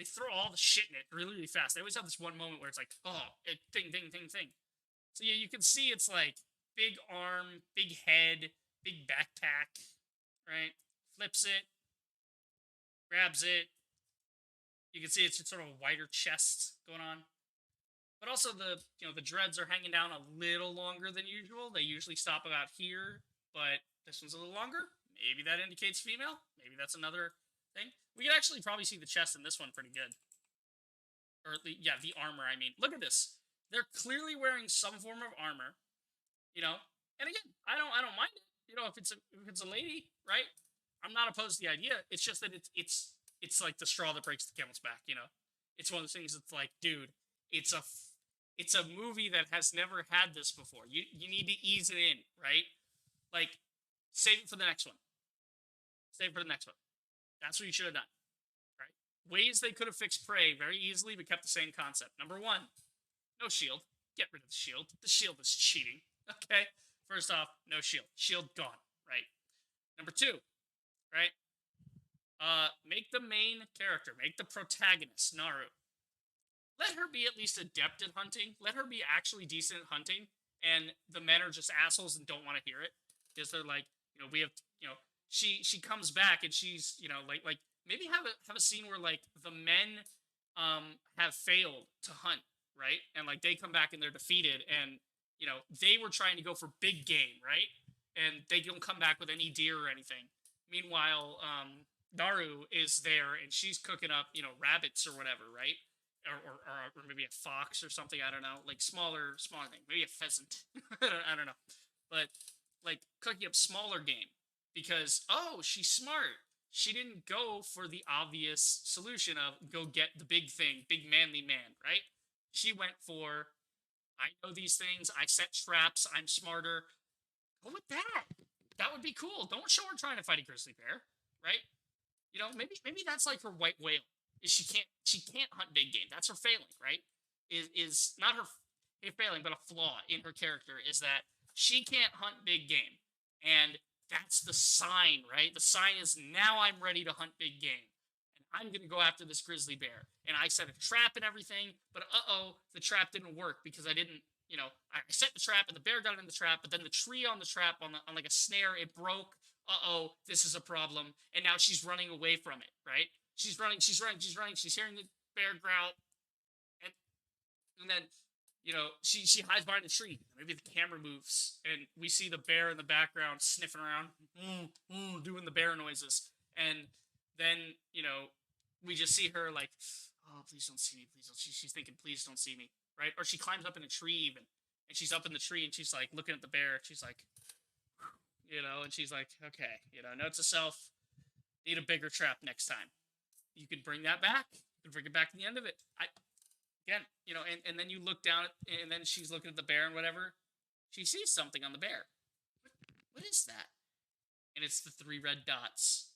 throw all the shit in it really, really fast. They always have this one moment where it's like, oh, thing, thing, thing, thing. So yeah, you can see it's like big arm, big head, big backpack, right? Flips it, grabs it. You can see it's sort of a wider chest going on. But also the dreads are hanging down a little longer than usual. They usually stop about here, but this one's a little longer. Maybe that indicates female. Maybe that's another thing. We can actually probably see the chest in this one pretty good. Or the armor. I mean, look at this. They're clearly wearing some form of armor. You know, and again, I don't mind it. You know, if it's a lady, right? I'm not opposed to the idea. It's just that it's like the straw that breaks the camel's back. You know, it's one of those things that's like, dude, it's a it's a movie that has never had this before. You need to ease it in, right? Like, save it for the next one. Save it for the next one. That's what you should have done, right? Ways they could have fixed Prey very easily, but kept the same concept. Number one, no shield. Get rid of the shield. The shield is cheating. Okay. First off, no shield. Shield gone. Right. Number two, right? Make the main character, make the protagonist, Naru. Let her be at least adept at hunting. Let her be actually decent at hunting. And the men are just assholes and don't want to hear it. Because they're like, we have she comes back and she's, like maybe have a scene where like the men have failed to hunt, right? And like they come back and they're defeated and they were trying to go for big game, right? And they don't come back with any deer or anything. Meanwhile, Naru is there and she's cooking up, rabbits or whatever, right? Or maybe a fox or something. I don't know, like smaller thing. Maybe a pheasant. I don't know, but like cooking up smaller game because she's smart. She didn't go for the obvious solution of go get the big thing, big manly man, right? She went for I know these things. I set traps. I'm smarter. Go with that. That would be cool. Don't show her trying to fight a grizzly bear, right? Maybe that's like her white whale. Is she can't hunt big game. That's her failing, right? Is not her failing, but a flaw in her character is that she can't hunt big game, and that's the sign, right? The sign is now I'm ready to hunt big game, and I'm gonna go after this grizzly bear. And I set a trap and everything, but the trap didn't work because I didn't. I set the trap and the bear got in the trap, but then the tree on the trap on like a snare it broke. This is a problem, and now she's running away from it, right? She's running. She's hearing the bear growl, and then she hides behind a tree. Maybe the camera moves, and we see the bear in the background sniffing around, doing the bear noises, and then we just see her like, oh, please don't see me, please don't. She's thinking, please don't see me, right? Or she climbs up in a tree even, and she's up in the tree, and she's like looking at the bear. She's like, and she's like, okay, note to self, need a bigger trap next time. You could bring that back. You could bring it back to the end of it. And then you look down, and then she's looking at the bear and whatever. She sees something on the bear. What is that? And it's the 3 red dots.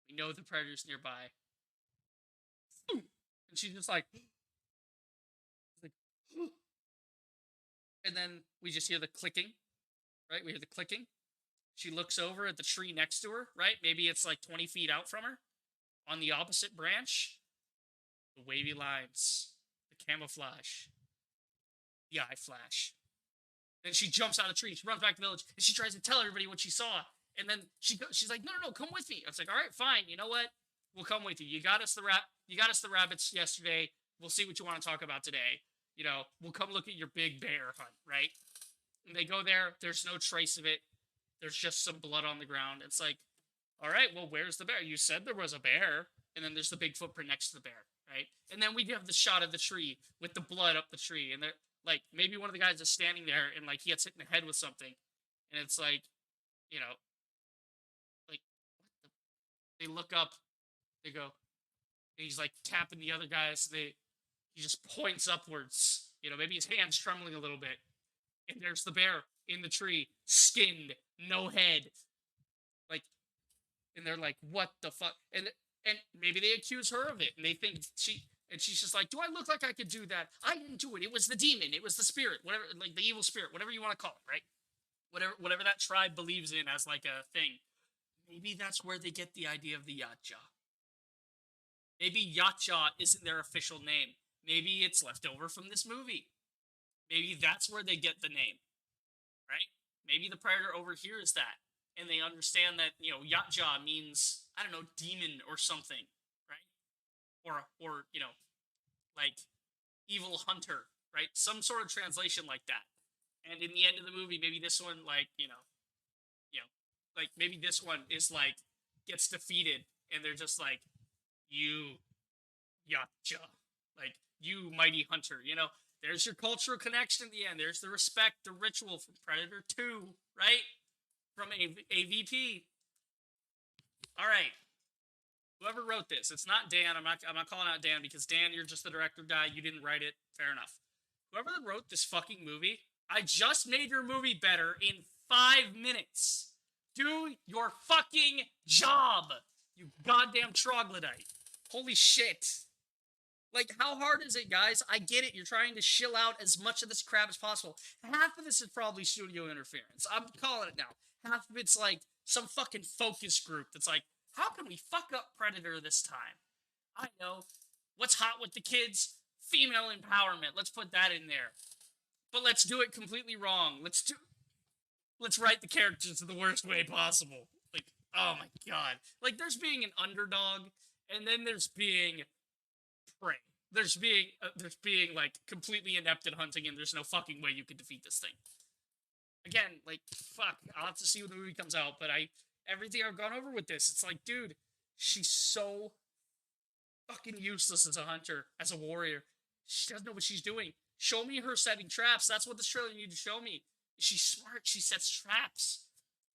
We know the predator's nearby. And she's just like, and then we just hear the clicking, right? We hear the clicking. She looks over at the tree next to her, right? Maybe it's like 20 feet out from her. On the opposite branch, the wavy lines, the camouflage, the eye flash. Then she jumps out of the tree. She runs back to the village, and she tries to tell everybody what she saw. And then she's like, no, come with me. I was like, all right, fine. You know what? We'll come with you. You got us the rabbits yesterday. We'll see what you want to talk about today. We'll come look at your big bear hunt, right? And they go there. There's no trace of it. There's just some blood on the ground. It's like, all right, well, where's the bear? You said there was a bear. And then there's the big footprint next to the bear, right? And then we have the shot of the tree with the blood up the tree. And they're like, maybe one of the guys is standing there and like he gets hit in the head with something. And it's like, like, what the? They look up, they go, he's like tapping the other guys. He just points upwards. Maybe his hand's trembling a little bit. And there's the bear in the tree, skinned, no head. Like, and they're like, what the fuck? And maybe they accuse her of it, and they think she's just like, do I look like I could do that? I didn't do it. It was the demon. It was the spirit, whatever, like the evil spirit, whatever you want to call it, right? Whatever that tribe believes in as like a thing. Maybe that's where they get the idea of the yacha. Maybe Yacha isn't their official name. Maybe it's left over from this movie. Maybe that's where they get the name, right? Maybe the predator overhears that and they understand that, Yacha means, I don't know, demon or something, right? Or like evil hunter, right? Some sort of translation like that. And in the end of the movie, maybe this one, like, you know, like maybe this one is like gets defeated and they're just like, you Yacha, like you mighty hunter, There's your cultural connection at the end. There's the respect, the ritual from Predator 2, right? From AVP. All right. Whoever wrote this, it's not Dan. I'm not calling out Dan because Dan, you're just the director guy. You didn't write it. Fair enough. Whoever wrote this fucking movie, I just made your movie better in 5 minutes. Do your fucking job, you goddamn troglodyte. Holy shit. Like, how hard is it, guys? I get it. You're trying to shill out as much of this crap as possible. Half of this is probably studio interference. I'm calling it now. Half of it's like some fucking focus group that's like, how can we fuck up Predator this time? I know. What's hot with the kids? Female empowerment. Let's put that in there. But let's do it completely wrong. Let's write the characters in the worst way possible. Like, oh my god. Like, there's being an underdog, and then there's being prey. There's being like completely inept at hunting, and there's no fucking way you could defeat this thing. Again, like, fuck. I'll have to see when the movie comes out, but everything I've gone over with this, it's like, dude, she's so fucking useless as a hunter, as a warrior. She doesn't know what she's doing. Show me her setting traps. That's what this trailer needed to show me. She's smart. She sets traps.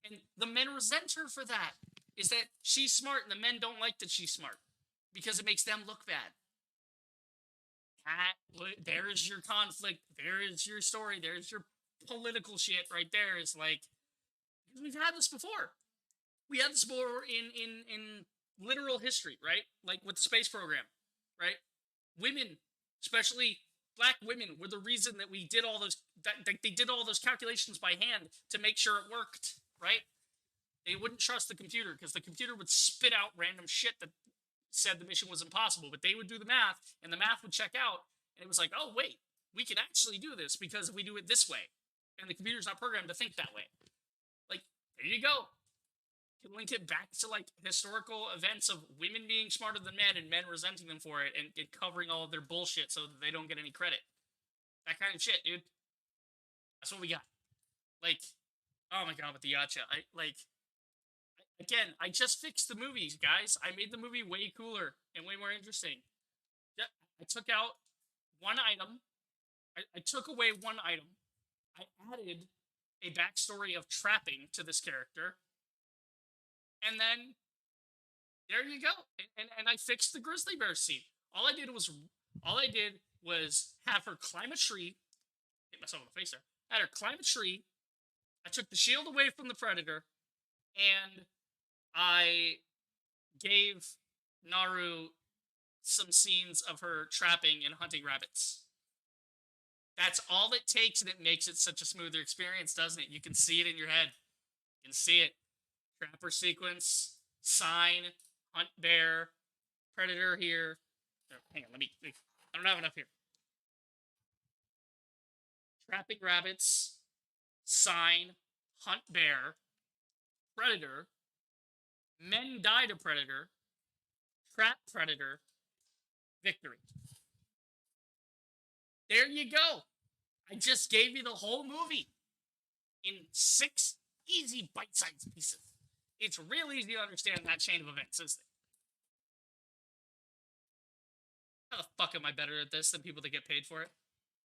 And the men resent her for that. Is that she's smart and the men don't like that she's smart. Because it makes them look bad. There is your conflict. There is your story. There's your political shit right there. It's like, we've had this before. We had this before in literal history, right? Like with the space program, right? Women, especially black women, were the reason that we did all those, that they did all those calculations by hand to make sure it worked, right? They wouldn't trust the computer because the computer would spit out random shit that said the mission was impossible, but they would do the math and the math would check out and it was like, oh wait, we can actually do this because if we do it this way, and the computer's not programmed to think that way. Like, there you go. You can link it back to like historical events of women being smarter than men and men resenting them for it and covering all of their bullshit so that they don't get any credit. That kind of shit, dude. That's what we got. Like, oh my god, with the Yacha. Again, I just fixed the movies, guys. I made the movie way cooler and way more interesting. I took out one item. I took away one item. I added a backstory of trapping to this character. And then, there you go. And I fixed the grizzly bear scene. All I did was have her climb a tree. Hit myself in the face there. I had her climb a tree. I took the shield away from the predator. And I gave Naru some scenes of her trapping and hunting rabbits. That's all it takes, and it makes it such a smoother experience, doesn't it? You can see it in your head. You can see it. Trapper sequence, sign, hunt bear, predator here. Oh, hang on, I don't have enough here. Trapping rabbits, sign, hunt bear, predator, men die to predator, trap predator, victory. There you go. I just gave you the whole movie in 6 easy bite-sized pieces. It's real easy to understand that chain of events, isn't it? How the fuck am I better at this than people that get paid for it?